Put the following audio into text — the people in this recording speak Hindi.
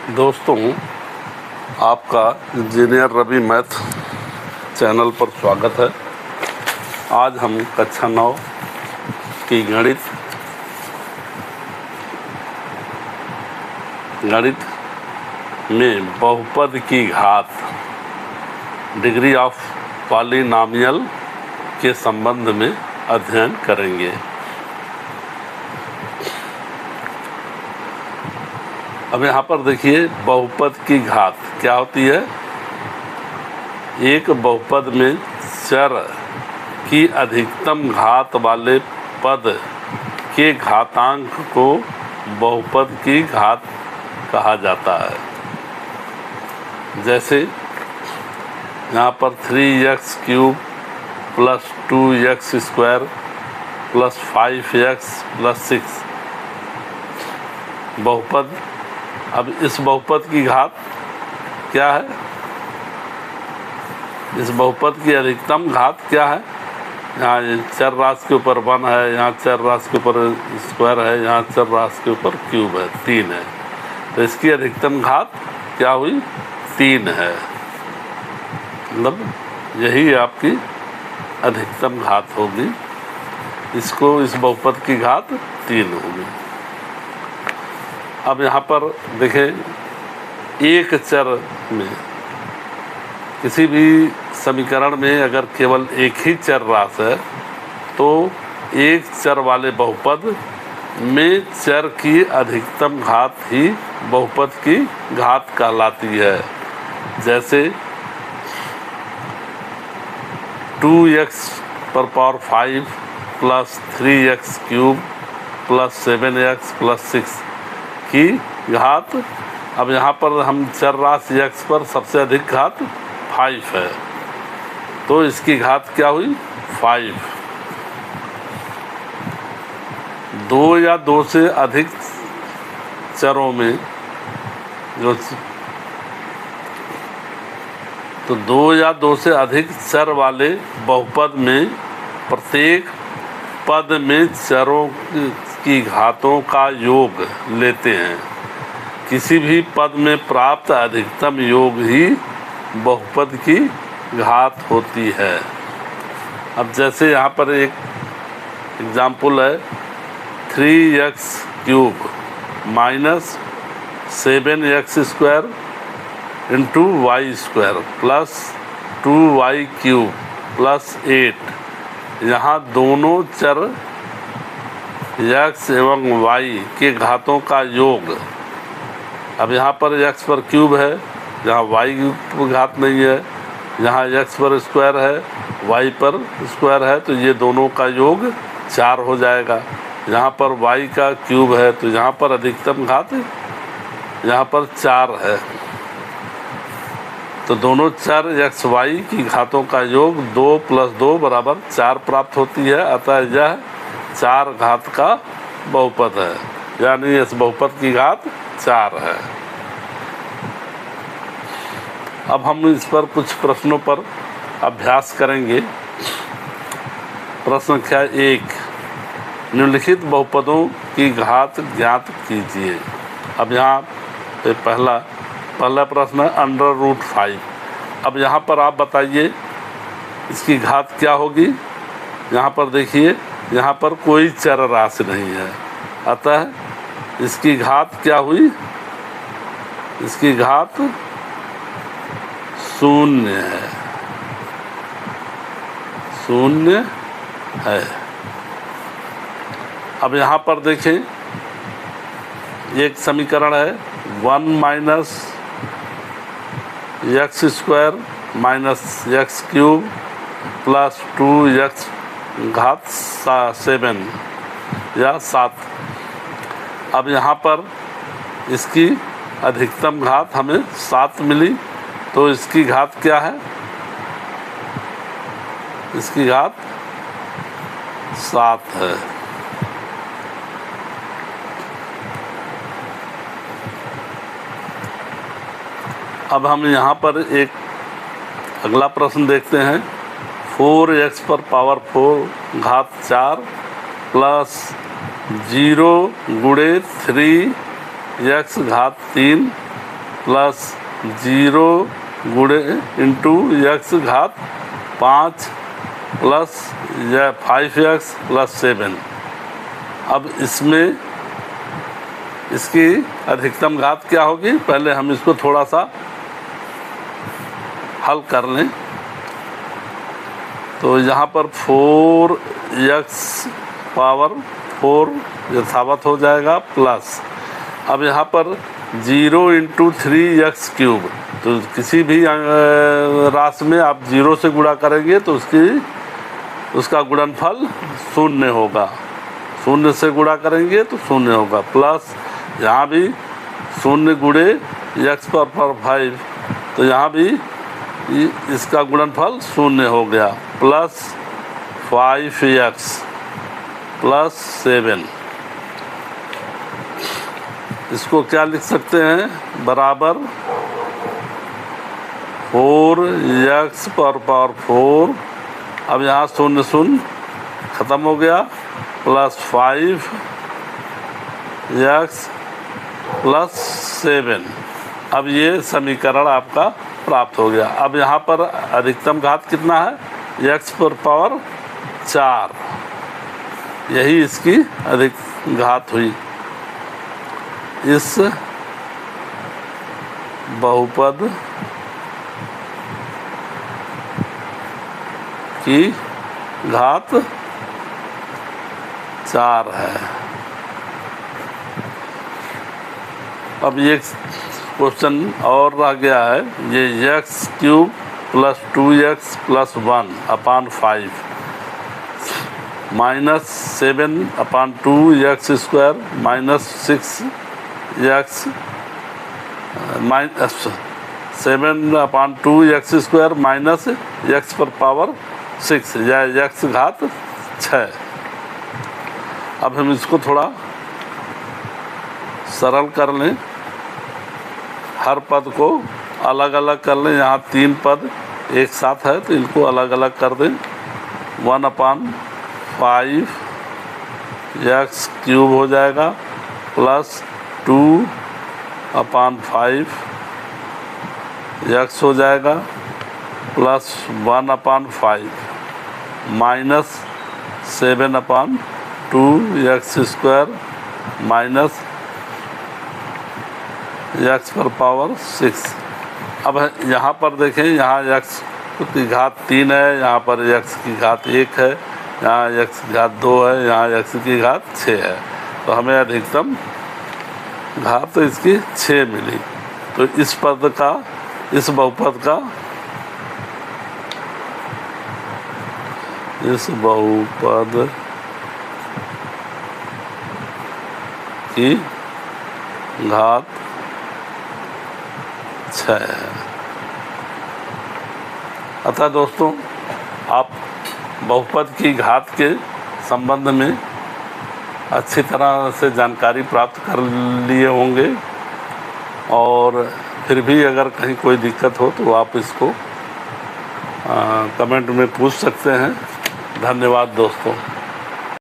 दोस्तों, आपका इंजीनियर रवि मैथ चैनल पर स्वागत है। आज हम कक्षा 9 की गणित में बहुपद की घात डिग्री ऑफ पॉलिनॉमियल के संबंध में अध्ययन करेंगे। अब यहाँ पर देखिए, बहुपद की घात क्या होती है। एक बहुपद में चर की अधिकतम घात वाले पद के घातांक को बहुपद की घात कहा जाता है। जैसे यहाँ पर 3x³ + 2x² + 5x + 6 बहुपद। अब इस बहुपद की घात क्या है? इस बहुपद की अधिकतम घात क्या है? यहाँ चर राशि के ऊपर 1 है, यहाँ चर राशि के ऊपर स्क्वायर है, यहाँ चर राशि के ऊपर क्यूब है, 3 है। तो इसकी अधिकतम घात क्या हुई? 3 है। मतलब यही आपकी अधिकतम घात होगी। इस बहुपद की घात 3 होगी। अब यहाँ पर देखें, एक चर में किसी भी समीकरण में अगर केवल एक ही चर राशि है तो एक चर वाले बहुपद में चर की अधिकतम घात ही बहुपद की घात कहलाती है। जैसे 2x⁵ + 3x³ + 7x + 6 की घात। अब यहाँ पर हम चर राशि x पर सबसे अधिक घात 5 है, तो इसकी घात क्या हुई? 5। 2 या 2 से अधिक चरों में तो 2 या 2 से अधिक चर वाले बहुपद में प्रत्येक पद में चरों की घातों का योग लेते हैं। किसी भी पद में प्राप्त अधिकतम योग ही बहुपद की घात होती है। अब जैसे यहाँ पर एक एग्जाम्पल है, 3x³ - 7x² × y² + 2y³ + 8। यहाँ दोनों चर x एवं y के घातों का योग। अब यहाँ पर x पर क्यूब है, यहाँ y की घात नहीं है, यहाँ x पर स्क्वायर है, y पर स्क्वायर है, तो ये दोनों का योग 4 हो जाएगा। यहाँ पर y का क्यूब है तो यहाँ पर अधिकतम घात यहाँ पर 4 है। तो दोनों चर x y की घातों का योग 2 + 2 = 4 प्राप्त होती है। अतः यह 4 घात का बहुपद है, यानी इस बहुपद की घात 4 है। अब हम इस पर कुछ प्रश्नों पर अभ्यास करेंगे। प्रश्न संख्या 1, निम्नलिखित बहुपदों की घात ज्ञात कीजिए। अब यहाँ पे पहला प्रश्न है √5। अब यहाँ पर आप बताइए इसकी घात क्या होगी। यहाँ पर देखिए, यहाँ पर कोई चर राशि नहीं है, अतः इसकी घात क्या हुई? इसकी घात 0 है। 0 है। अब यहाँ पर देखें, एक समीकरण है 1 - x² - x³ + 2x⁷ या 7। अब यहाँ पर इसकी अधिकतम घात हमें 7 मिली, तो इसकी घात क्या है? इसकी घात 7 है। अब हम यहाँ पर एक अगला प्रश्न देखते हैं। 4x⁴ घात 4 + 0 × 3x घात 3 प्लस 0 गुणे इंटू x घात 5 प्लस यह 5x प्लस 7। अब इसमें इसकी अधिकतम घात क्या होगी, पहले हम इसको थोड़ा सा हल कर लें। तो यहाँ पर 4x पावर 4 यथावत हो जाएगा, प्लस अब यहाँ पर 0 इंटू 3x क्यूब। तो किसी भी राशि में आप 0 से गुणा करेंगे तो उसका गुणनफल 0 होगा, 0 से गुणा करेंगे तो 0 होगा, प्लस यहाँ भी 0 गुणे x पर 5, तो यहाँ भी इसका गुणनफल 0 हो गया, प्लस 5x प्लस 7। इसको क्या लिख सकते हैं, बराबर 4x पर पावर 4। अब यहाँ 0 0 ख़त्म हो गया, प्लस 5x प्लस 7। अब ये समीकरण आपका प्राप्त हो गया। अब यहाँ पर अधिकतम घात कितना है, x पर पावर 4, यही इसकी अधिक घात हुई। इस बहुपद की घात 4 है। अब ये क्वेश्चन और रह गया है, ये x cube plus 2x plus 1 अपान 5 माइनस 7 अपान 2x square minus 6x minus 7 अपान 2x स्क्वायर माइनस x पर पावर 6 या x घात 6। अब हम इसको थोड़ा सरल कर लें, हर पद को अलग अलग कर लें। यहाँ 3 पद एक साथ है तो इनको अलग अलग कर दें। 1 अपान 5x क्यूब हो जाएगा, प्लस 2 अपान 5x हो जाएगा, प्लस 1 अपान 5 माइनस 7 अपान 2x स्क्वायर माइनस x पर पावर 6। अब यहाँ पर देखें, यहाँ x की घात 3 है, यहाँ पर x की घात 1 है, यहाँ x की घात 2 है, यहाँ x की घात 6 है। तो हमें अधिकतम घात तो इसकी 6 मिली। तो इस पद का, इस बहुपद का, इस बहुपद की घात 6 है। अतः दोस्तों, आप बहुपद की घात के संबंध में अच्छी तरह से जानकारी प्राप्त कर लिए होंगे, और फिर भी अगर कहीं कोई दिक्कत हो तो आप इसको कमेंट में पूछ सकते हैं। धन्यवाद दोस्तों।